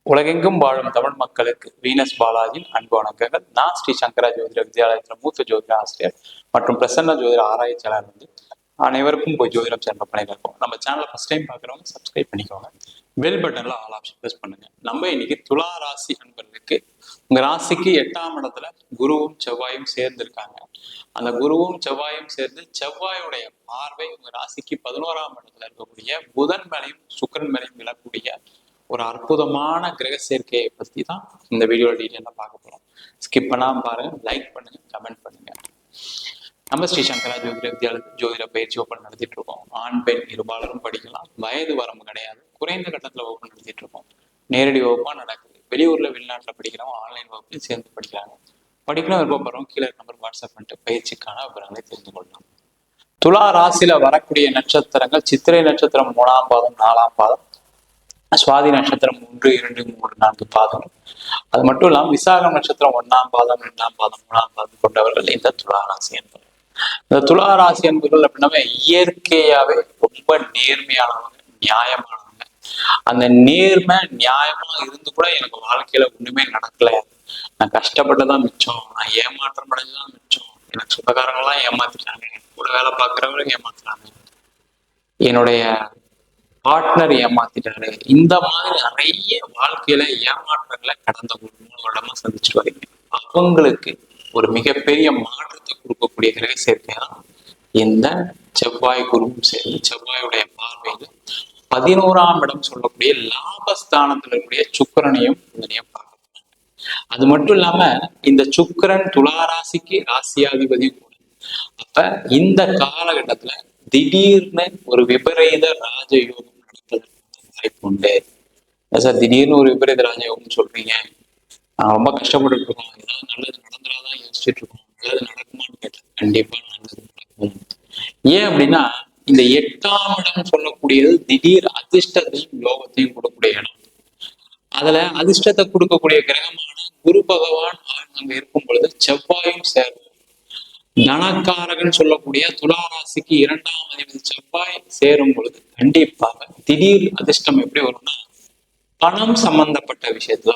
உலகெங்கும் வாழும் தமிழ் மக்களுக்கு வீனஸ் பாலாஜியின் அன்பு வணக்கங்கள். நான் ஸ்ரீ சங்கரா ஜோதிட வித்யாலயத்தில் மூத்த ஜோதிட ஆசிரியர் மற்றும் பிரசன்ன ஜோதிட ஆராய்ச்சியாளர் அனைவருக்கும் போய் ஜோதிடம் சேர்ந்த பண்ணியிருக்கோம். நம்ம சேனலை ஃபர்ஸ்ட் டைம் பார்க்குறவங்க சப்ஸ்கிரைப் பண்ணிக்கோங்க. பெல் பட்டன்ல ஆல் ஆப்ஷன் ப்ரெஸ் பண்ணுங்க. நம்ம இன்னைக்கு துலா ராசி அன்பர்களுக்கு உங்க ராசிக்கு 8ஆம் இடத்துல குருவும் செவ்வாயும் சேர்ந்திருக்காங்க. அந்த குருவும் செவ்வாயும் சேர்ந்து செவ்வாயுடைய பார்வை உங்க ராசிக்கு 11ஆம் இடத்துல இருக்கக்கூடிய புதன் மேலையும் சுக்கிரன் மேலையும் விழக்கூடிய ஒரு அற்புதமான கிரக சேர்க்கையை பத்தி தான் இந்த வீடியோ டீட்டெயிலாக பார்க்க போறோம். ஸ்கிப் பண்ணாம பாருங்க, லைக் பண்ணுங்க, கமெண்ட் பண்ணுங்க. நம்ம ஸ்ரீ சங்கரா ஜோதிட வித்யாலயத்தில் ஜோதிட பயிற்சி வகுப்பு நடத்திட்டு இருக்கோம். ஆண் பெண் இருபாலரும் படிக்கலாம், வயது வரம்பு கிடையாது. குறைந்த கட்டத்துல வகுப்பு நடத்திட்டு இருக்கோம். நேரடி வகுப்பா நடக்குது. வெளியூர்ல வெளிநாட்டுல படிக்கிறவங்க ஆன்லைன் வகுப்பு சேர்ந்து படிக்கிறாங்க. படிக்கணும் விருப்பப்படுறோம் கீழே நம்பர் வாட்ஸ்அப் பண்ணிட்டு பயிற்சிக்கான விவரங்களை தெரிந்து கொள்ளலாம். துலா ராசியில வரக்கூடிய நட்சத்திரங்கள் சித்திரை நட்சத்திரம் 3ஆம் பாதம் 4ஆம் பாதம், சுவாதி நட்சத்திரம் 1, 2, 3, 4 பாதங்கள். அது மட்டும் இல்லாமல் விசாகம் நட்சத்திரம் 1ஆம் பாதம் 2ஆம் பாதம் 3ஆம் பாதம் கொண்டவர்கள் இந்த துலா ராசி என்பது. இந்த துலா ராசி என்பவர்கள் அப்படின்னா இயற்கையாவே ரொம்ப நேர்மையானவங்க, நியாயமானவங்க. அந்த நேர்மை நியாயமா இருந்து கூட எனக்கு வாழ்க்கையில ஒண்ணுமே நடக்கல, நான் கஷ்டப்பட்டதான் மிச்சம், நான் ஏமாற்றம் அடைஞ்சுதான் மிச்சம், எனக்கு சொந்தக்காரங்களாம் ஏமாத்திட்டாங்க, கூட வேலை பார்க்குறவங்க ஏமாத்துறாங்க, என்னுடைய பார்ட்னர் ஏமாத்திட்டாரு, இந்த மாதிரி நிறைய வாழ்க்கையில ஏமாற்றங்களை கடந்த 3 வருடமா சந்திச்சுட்டு வரீங்க. அவங்களுக்கு ஒரு மிகப்பெரிய மாற்றத்தை கொடுக்கக்கூடிய கிரக சேர்க்கை தான் இந்த செவ்வாய் குருவும் சேர்ந்து செவ்வாயுடைய பார்வையில 11ஆம் இடம் சொல்லக்கூடிய லாபஸ்தானத்துல இருக்கக்கூடிய சுக்கிரனையும் இதனையும் பார்க்க. அது மட்டும் இல்லாம இந்த சுக்கிரன் துலா ராசிக்கு ராசியாதிபதி கூட. அப்ப இந்த காலகட்டத்துல திடீர்னு ஒரு விபரீத ராஜயோகம் வாய்ப்பு உண்டு. சார் திடீர்னு ஒரு விபரீத ராஜயோகம் சொல்றீங்க, ரொம்ப கஷ்டப்பட்டு இருக்கோம், ஏதாவது நல்லது நடந்துடாதான் யோசிச்சுட்டு இருக்கோம், நல்லது நடக்குமான்னு கேட்டேன். கண்டிப்பா நல்லது நடக்கும். ஏன் அப்படின்னா இந்த 8ஆம் இடம் சொல்லக்கூடியது திடீர் அதிர்ஷ்டத்தையும் யோகத்தையும் கொடுக்கக்கூடிய இடம். அதுல அதிர்ஷ்டத்தை கொடுக்கக்கூடிய கிரகமான குரு பகவான் அங்க இருக்கும் பொழுது செவ்வாயும் சேரும். தனக்காரகன் சொல்லக்கூடிய துலா ராசிக்கு 2ஆம் அதிபதி செவ்வாய் சேரும் பொழுது கண்டிப்பாக திடீர் அதிர்ஷ்டம் எப்படி வரும்னா பணம் சம்பந்தப்பட்ட விஷயத்துல.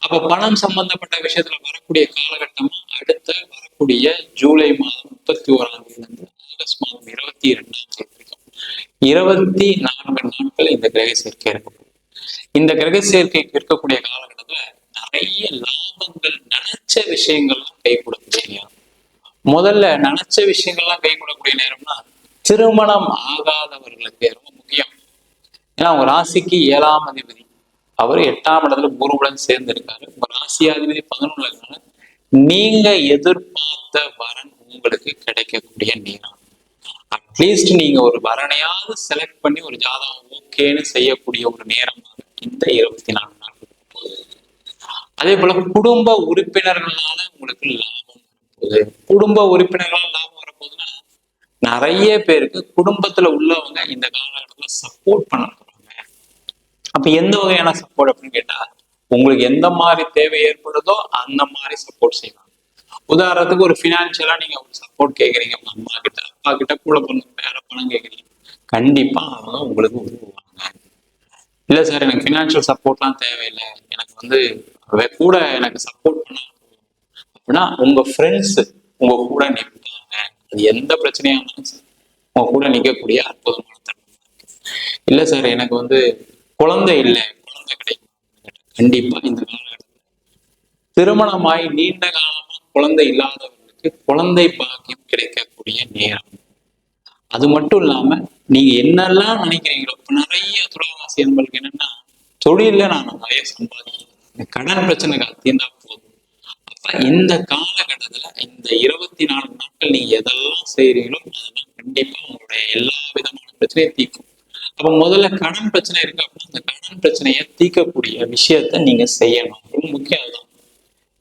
அப்ப பணம் சம்பந்தப்பட்ட விஷயத்துல வரக்கூடிய காலகட்டமா அடுத்த வரக்கூடிய ஜூலை மாதம் 31ஆம் தேதி ஆகஸ்ட் மாதம் 22ஆம் தேதி வரைக்கும் 24 நாட்கள் இந்த கிரக சேர்க்கை இருக்கும். இந்த கிரக சேர்க்கைக்கு இருக்கக்கூடிய காலகட்டத்துல நிறைய லாபங்கள், நினைச்ச விஷயங்கள்லாம் கைகூடக்கூடிய நேரம். முதல்ல நினைச்ச விஷயங்கள்லாம் கைகூடக்கூடிய நேரம்னா திருமணம் ஆகாதவர்களுக்கு ரொம்ப முக்கியம். ஏன்னா உங்க ராசிக்கு 7ஆம் அதிபதி அவர் 8ஆம் இடத்துல குருவுடன் சேர்ந்து இருக்காரு. உங்க ராசியாதிபதி 11 நீங்க எதிர்பார்த்த வரன் உங்களுக்கு கிடைக்கக்கூடிய நேரம். அட்லீஸ்ட் நீங்க ஒரு வரனையாவது செலக்ட் பண்ணி ஒரு ஜாதகம் ஓகேன்னு செய்யக்கூடிய ஒரு நேரமாக இந்த 24 நாட்கள் போகுது. அதே போல குடும்ப உறுப்பினர்களால உங்களுக்கு லாபம் வரப்போகுது. குடும்ப உறுப்பினர்களால் லாபம் வரப்போகுதுன்னா நிறைய பேருக்கு குடும்பத்துல உள்ளவங்க இந்த காலகட்டத்துல சப்போர்ட் பண்ண போறாங்க. அப்ப எந்த வகையான சப்போர்ட் அப்படின்னு கேட்டா உங்களுக்கு எந்த மாதிரி தேவை ஏற்படுதோ அந்த மாதிரி சப்போர்ட் செய்வாங்க. உதாரணத்துக்கு ஒரு பினான்சியலா நீங்க ஒரு சப்போர்ட் கேட்குறீங்க, அம்மா கிட்ட அப்பா கிட்ட கூட பிறந்த வேற பணம் கேட்குறீங்க, கண்டிப்பா அவங்க உங்களுக்கு உதவுவாங்க. இல்ல சார் எனக்கு பினான்சியல் சப்போர்ட்லாம் தேவையில்லை, எனக்கு கூட எனக்கு சப்போர்ட் பண்ண அப்படின்னா உங்க ஃப்ரெண்ட்ஸ் உங்க கூட நிற்பாங்க. அது எந்த பிரச்சனையா இருந்தாலும் சரி உங்க கூட நிற்கக்கூடிய அற்புதமான தன்மை இருக்கு. இல்ல சார் எனக்கு குழந்தை இல்லை, குழந்தை கிடைக்கும், கண்டிப்பா இந்த காலகட்டத்தில் திருமணமாய் நீண்ட காலமா குழந்தை இல்லாதவர்களுக்கு குழந்தை பாக்கியம் கிடைக்கக்கூடிய நேரம். அது மட்டும் இல்லாம நீங்க என்னெல்லாம் நினைக்கிறீங்களோ, இப்ப நிறைய துளாராசி என்பதுக்கு என்னன்னா தொழில நான் நிறைய சம்பாதிக்கிறேன், கடன் பிரச்சனை தீர்ந்தா போதும். அப்ப இந்த காலகட்டத்துல இந்த 24 நாட்கள் நீங்க எதெல்லாம் செய்யறீங்களோ அதெல்லாம் கண்டிப்பா உங்களுடைய எல்லா விதமான பிரச்சனையும் தீர்க்கும். அப்ப முதல்ல கடன் பிரச்சனை இருக்கு அப்படின்னா அந்த கடன் பிரச்சனையை தீர்க்கக்கூடிய விஷயத்த நீங்க செய்யணும். ரொம்ப முக்கியம் அதுதான்.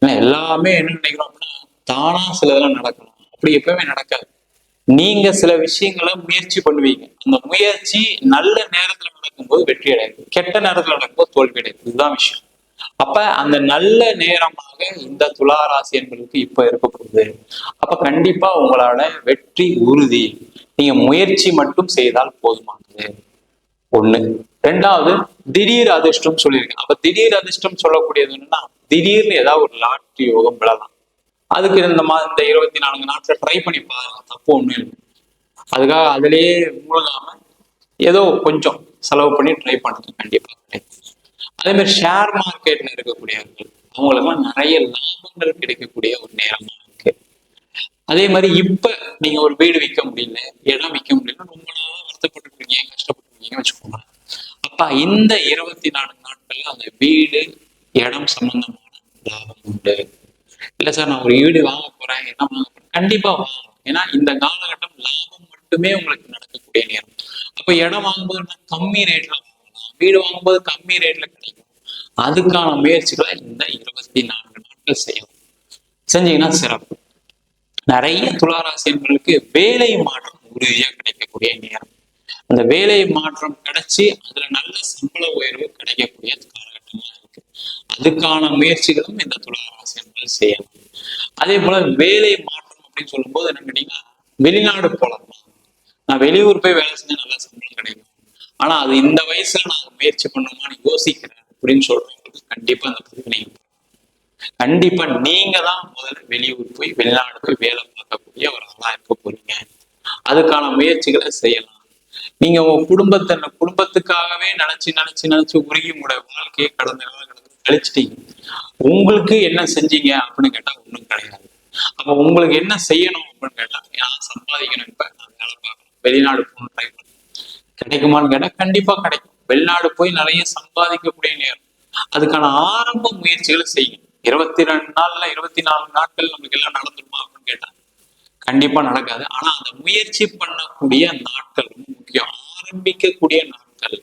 ஏன்னா எல்லாமே என்ன நினைக்கிறோம் அப்படின்னா தானா சிலதெல்லாம் நடக்கலாம், அப்படி எப்பவுமே நடக்காது. நீங்க சில விஷயங்களை முயற்சி பண்ணுவீங்க, அந்த முயற்சி நல்ல நேரத்துல நடக்கும்போது வெற்றி அடையுது, கெட்ட நேரத்துல நடக்கும்போது தோல்வி அடையுது. இதுதான் விஷயம். அப்ப அந்த நல்ல நேரமாக இந்த துலா ராசி என்பதற்கு இப்ப இருக்க போகுது. அப்ப கண்டிப்பா உங்களால வெற்றி உறுதி. நீங்க முயற்சி மட்டும் செய்தால் போதுமானது. ஒண்ணு. ரெண்டாவது, திடீர் அதிர்ஷ்டம் சொல்லியிருக்கேன். அப்ப திடீர் அதிர்ஷ்டம் சொல்லக்கூடியது என்னன்னா, திடீர்னு ஏதாவது ஒரு லாட்டரி யோகம் விழலாம். அதுக்கு இந்த 24 நாட்கள் ட்ரை பண்ணி பாருங்க, தப்பு ஒண்ணும் இல்லை. அதுக்காக அதுலயே மூழ்காம ஏதோ கொஞ்சம் செலவு பண்ணி ட்ரை பண்ணுங்க, கண்டிப்பா கிடைக்கும். அதே மாதிரி ஷேர் மார்க்கெட்ல இருக்கக்கூடியவர்கள் அவங்களுக்குலாம் நிறைய லாபங்கள் கிடைக்கக்கூடிய ஒரு நேரமா இருக்கு. அதே மாதிரி இப்ப நீங்க ஒரு வீடு விற்க முடியல, இடம் விற்க முடியல, ரொம்ப நாளா வருத்தப்பட்டுருக்கீங்க, கஷ்டப்பட்டுருக்கீங்கன்னு வச்சுக்கோங்க. அப்ப இந்த 24 நாட்கள்ல அந்த வீடு இடம் சம்பந்தமான லாபம் உண்டு. இல்ல சார், நான் ஒரு வீடு வாங்க போறேன், என்ன வாங்க போறேன், கண்டிப்பா வாங்கணும். ஏன்னா இந்த காலகட்டம் லாபம் மட்டுமே உங்களுக்கு நடக்கக்கூடிய நேரம். அப்ப இடம் வாங்கும்போது கம்மி ரேட்ல வாங்கலாம், வீடு வாங்கும்போது கம்மி ரேட்ல கிடைக்கும். அதுக்கான முயற்சிகளை இந்த 24 நாட்கள் செய்யணும். செஞ்சீங்கன்னா சிறப்பு. நிறைய துளாராசியர்களுக்கு வேலை மாற்றம் உறுதியா கிடைக்கக்கூடிய நேரம். அந்த வேலை மாற்றம் கிடைச்சி அதுல நல்ல சம்பள உயர்வு கிடைக்கக்கூடிய காலகட்டமா இருக்கு. அதுக்கான முயற்சிகளும் இந்த துளாராசியர்கள் செய்யலாம். அதே போல வேலை மாற்றம் அப்படின்னு சொல்லும் போது என்ன கேட்டீங்கன்னா, வெளிநாடு போலாமா, நான் வெளியூர் போய் வேலை செஞ்சா நல்லா சம்பளம் கிடைக்கும், ஆனா அது இந்த வயசுல நான் முயற்சி பண்ணுமான்னு யோசிக்கிறேன் அப்படின்னு சொல்றவங்களுக்கு கண்டிப்பா அந்த பிரச்சனை. கண்டிப்பா நீங்க தான் முதல்ல வெளியூர் போய் வெளிநாடு போய் வேலை பார்க்கக்கூடிய ஒரு ஆளா இருக்க போறீங்க. அதுக்கான முயற்சிகளை செய்யலாம். நீங்க உங்க குடும்பத்துக்காகவே நினைச்சு உருகி உங்களுடைய வாழ்க்கையை கடந்து கழிச்சிட்டீங்க. உங்களுக்கு என்ன செஞ்சீங்க அப்படின்னு கேட்டா ஒண்ணும் கிடையாது. அப்ப உங்களுக்கு என்ன செய்யணும் அப்படின்னு கேட்டா, நான் சம்பாதிக்கணும், இப்ப நான் வேலை பார்க்கணும், வெளிநாடு போகணும், ட்ரை பண்ணணும். கிடைக்குமான்னு கேட்டா கண்டிப்பா கிடைக்கும். வெளிநாடு போய் நிறைய சம்பாதிக்கக்கூடிய நேரம். அதுக்கான ஆரம்ப முயற்சிகளை செய்யும். 22 நாள்ல 24 நாட்கள் நமக்கு எல்லாம் நடந்துருமா அப்படின்னு கேட்டா கண்டிப்பா நடக்காது. ஆனா அந்த முயற்சி பண்ணக்கூடிய நாட்கள் ரொம்ப முக்கியம். ஆரம்பிக்கக்கூடிய நாட்கள்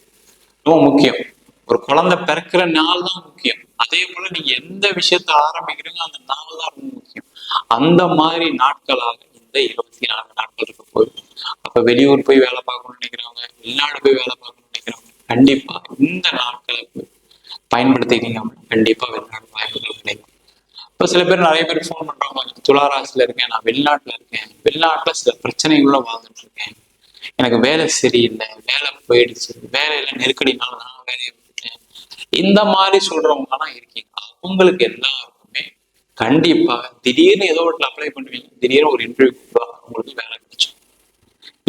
ரொம்ப முக்கியம். ஒரு குழந்தை பிறக்கிற நாள் தான் முக்கியம். அதே போல நீங்க எந்த விஷயத்த ஆரம்பிக்கிறீங்க அந்த நாள் தான் ரொம்ப முக்கியம். அந்த மாதிரி நாட்களாக இந்த 24 நாட்கள் இருக்க போகுது. அப்ப வெளியூர் போய் வேலை பார்க்கணும்னு நினைக்கிறவங்க, வெளிநாடு போய் வேலை பார்க்கணும்னு நினைக்கிறவங்க கண்டிப்பா இந்த நாட்களை பயன்படுத்திக்கிங்க. கண்டிப்பா வெளிநாடு வாய்ப்புகள் கிடைக்கும். இப்போ சில பேர் நிறைய பேர் ஃபோன் பண்றாங்க, துளாராசில இருக்கேன், நான் வெளிநாட்டுல இருக்கேன், வெளிநாட்டுல சில பிரச்சனைகளுள்ள வாழ்ந்துட்டு இருக்கேன், எனக்கு வேலை சரியில்லை, வேலை போயிடுச்சு, வேலையில நெருக்கடினால நான் வேலையை விட்டுட்டேன், இந்த மாதிரி சொல்றவங்க எல்லாம் இருக்கீங்க. அவங்களுக்கு எல்லாருக்குமே கண்டிப்பா திடீர்னு ஏதோ ஒரு அப்ளை பண்ணுவீங்க, திடீர்னு ஒரு இன்டர்வியூ கூப்பிடுவாங்க, உங்களுக்கு வேலை கிடைக்கும்.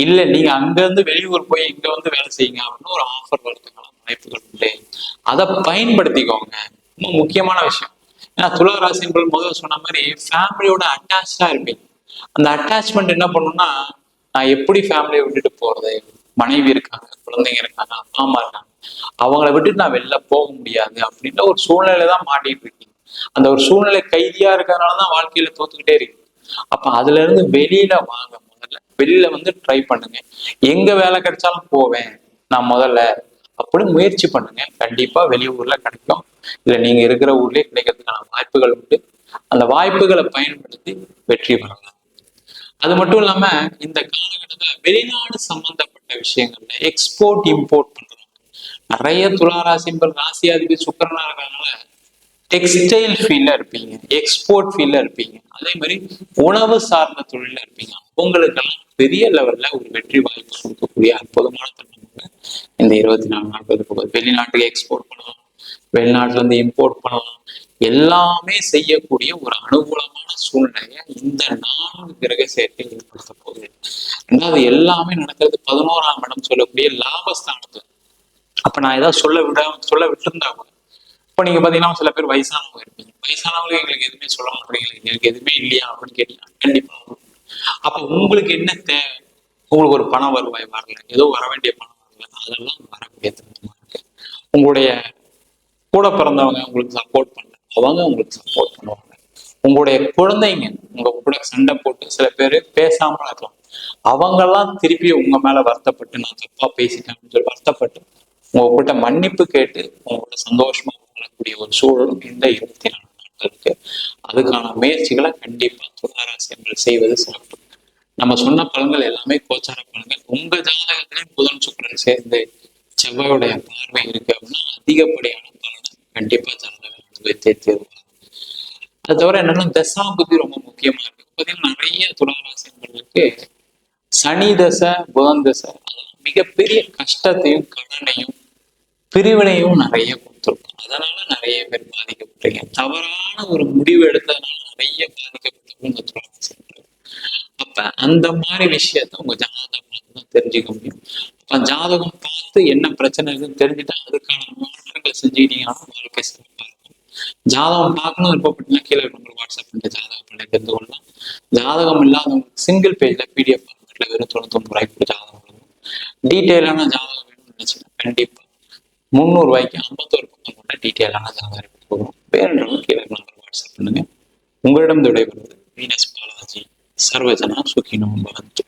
இல்ல நீங்க அங்க இருந்து வெளியூர் போய் இங்க வந்து வேலை செய்யுங்க அப்படின்னு ஒரு ஆஃபர் வரதுக்கான வாய்ப்புகள் உண்டு. அதை பயன்படுத்திக்கோங்க. ரொம்ப முக்கியமான விஷயம். ஏன்னா துளாராசின்றது முதல்ல சொன்ன மாதிரி ஃபேமிலியோட அட்டாச்சா இருப்பீங்க. அந்த அட்டாச்மெண்ட் என்ன பண்ணும்னா, நான் எப்படி ஃபேமிலியை விட்டுட்டு போறது, மனைவி இருக்காங்க, குழந்தைங்க இருக்காங்க, அப்பா அம்மா இருக்காங்க, அவங்கள விட்டுட்டு நான் வெளில போக முடியாது அப்படின்ற ஒரு சூழ்நிலை தான் மாட்டிட்டு இருக்கீங்க. அந்த ஒரு சூழ்நிலை கைதியா இருக்கிறதுனாலதான் வாழ்க்கையில தோத்துக்கிட்டே இருக்கு. அப்ப அதுல இருந்து வெளியில வாங்க. முதல்ல வெளியில வந்து ட்ரை பண்ணுங்க. எங்க வேலை கிடைச்சாலும் போவேன் நான் முதல்ல அப்படி முயற்சி பண்ணுங்க. கண்டிப்பா வெளியூர்ல கிடைக்கும். இல்ல நீங்க இருக்கிற ஊர்லயே கிடைக்கிறதுக்கான வாய்ப்புகள் உண்டு. அந்த வாய்ப்புகளை பயன்படுத்தி வெற்றி பெறலாம். அது மட்டும் இல்லாம இந்த காலகட்டத்துல வெளிநாடு சம்பந்தப்பட்ட விஷயங்கள்ல எக்ஸ்போர்ட் இம்போர்ட் பண்றாங்க. நிறைய துளாராசிம்பர் ராசியாதிபதி சுக்கிரனா இருக்கிறதுனால டெக்ஸ்டைல் ஃபீல்ட்ல இருப்பீங்க, எக்ஸ்போர்ட் ஃபீல்ட்ல இருப்பீங்க, அதே மாதிரி உணவு சார்ந்த தொழில இருப்பீங்க. அவங்களுக்கெல்லாம் பெரிய லெவல்ல ஒரு வெற்றி வாய்ப்பு கொடுக்கக்கூடிய அற்புதமான தருணமாக இந்த 24 நாட்கள் இருக்கும். வெளிநாட்டுக்கு எக்ஸ்போர்ட் பண்ணலாம், வெளிநாட்டுல இருந்து இம்போர்ட் பண்ணலாம், எல்லாமே செய்யக்கூடிய ஒரு அனுகூலமான சூழ்நிலையை இந்த 4 கிரக சேர்க்கை ஏற்படுத்த போகுது. ரெண்டாவது, எல்லாமே நடக்கிறது 11ஆம் இடம் சொல்லக்கூடிய லாபஸ்தானத்துல. அப்ப நான் ஏதாவது சொல்ல விட்டுருந்தா கூட, இப்ப நீங்க பாத்தீங்கன்னா சில பேர் வயசானவங்க இருப்பீங்க, வயசானவங்க எங்களுக்கு எதுவுமே சொல்ல மாட்டீங்க, எங்களுக்கு எதுவுமே இல்லையா அப்படின்னு கேட்டீங்கன்னா கண்டிப்பா. அப்ப உங்களுக்கு என்ன தேவை? உங்களுக்கு ஒரு பண வருவாய் வரல, ஏதோ வர வேண்டிய பணம் வரல, அதெல்லாம் வரக்கூடிய தருணமா இருக்கு. உங்களுடைய கூட பிறந்தவங்க உங்களுக்கு சப்போர்ட் பண்ணல, அவங்க உங்களுக்கு சப்போர்ட் பண்ணுவாங்க. உங்களுடைய குழந்தைங்க உங்க கூட சண்டை போட்டு சில பேர் பேசாம இருக்கலாம், அவங்கெல்லாம் திருப்பி உங்க மேல வருத்தப்பட்டு நான் தப்பா பேசிட்டேன் அப்படின்னு சொல்லி வருத்தப்பட்டு உங்ககிட்ட மன்னிப்பு கேட்டு உங்களோட சந்தோஷமா வாழக்கூடிய ஒரு சூழலும் இந்த 24 நாட்களுக்கு. அதுக்கான முயற்சிகளை கண்டிப்பா துளாராசியர்கள் செய்வது சிறப்பு. நம்ம சொன்ன பலன்கள் எல்லாமே கோச்சார பலன்கள். உங்க ஜாதகத்திலே புதன் சுக்கிரன் சேர்ந்து செவ்வாயுடைய பார்வை இருக்கு அப்படின்னா அதிகப்படியான பலனை கண்டிப்பா ஜாதகம் அனுபவித்தே தீர்வாங்க. அது தவிர என்னன்னா தசா புத்தி ரொம்ப முக்கியமா இருக்கு. பார்த்தீங்கன்னா நிறைய துளாராசியர்களுக்கு சனி தசை புதன் தசை அதெல்லாம் மிகப்பெரிய கஷ்டத்தையும் கடனையும் பிரிவினையும் நிறைய கொடுத்துருக்கும். அதனால நிறைய பேர் பாதிக்கப்பட்டீங்க. தவறான ஒரு முடிவு எடுத்ததுனால நிறைய பாதிக்கப்பட்டவங்க இந்த துளாராசி இருக்காங்க. அப்ப அந்த மாதிரி விஷயத்த உங்க ஜாதகம் தான் தெரிஞ்சுக்க முடியும். அப்ப ஜாதகம் பார்த்து என்ன பிரச்சனை இருக்குன்னு தெரிஞ்சுட்டா அதுக்கான மாற்றங்கள் செஞ்சுக்கிட்டீங்கன்னா வாழ்க்கை சிறப்பா இருக்கும். ஜாதகம் பார்க்கணும் விருப்பப்பட்டீங்கன்னா கீழே உங்களுக்கு வாட்ஸ்அப் பண்ணி ஜாதகம் பண்ணி தெரிந்து கொள்ளலாம். ஜாதகம் இல்லாதவங்களுக்கு சிங்கிள் பேஜ்ல பிடிஎஃப் ஃபார்மேட்ல வெறும் 99 ரூபாய்க்கு ஜாதகம் கொடுக்கும். டீட்டெயிலான ஜாதகம் வேணும்னு நினைச்சீங்கன்னா கண்டிப்பா 300 ரூபாய்க்கு 51 பக்கம் கொண்ட டீட்டெயிலான ஜாதகம் கொடுக்கும். வேறவங்க கீழே நம்பர் வாட்ஸ்அப் பண்ணுங்க. உங்களிடம் விடைபெறுவது வீனஸ் பாலாஜி. சர்வஜனா சுகினோ பவந்து.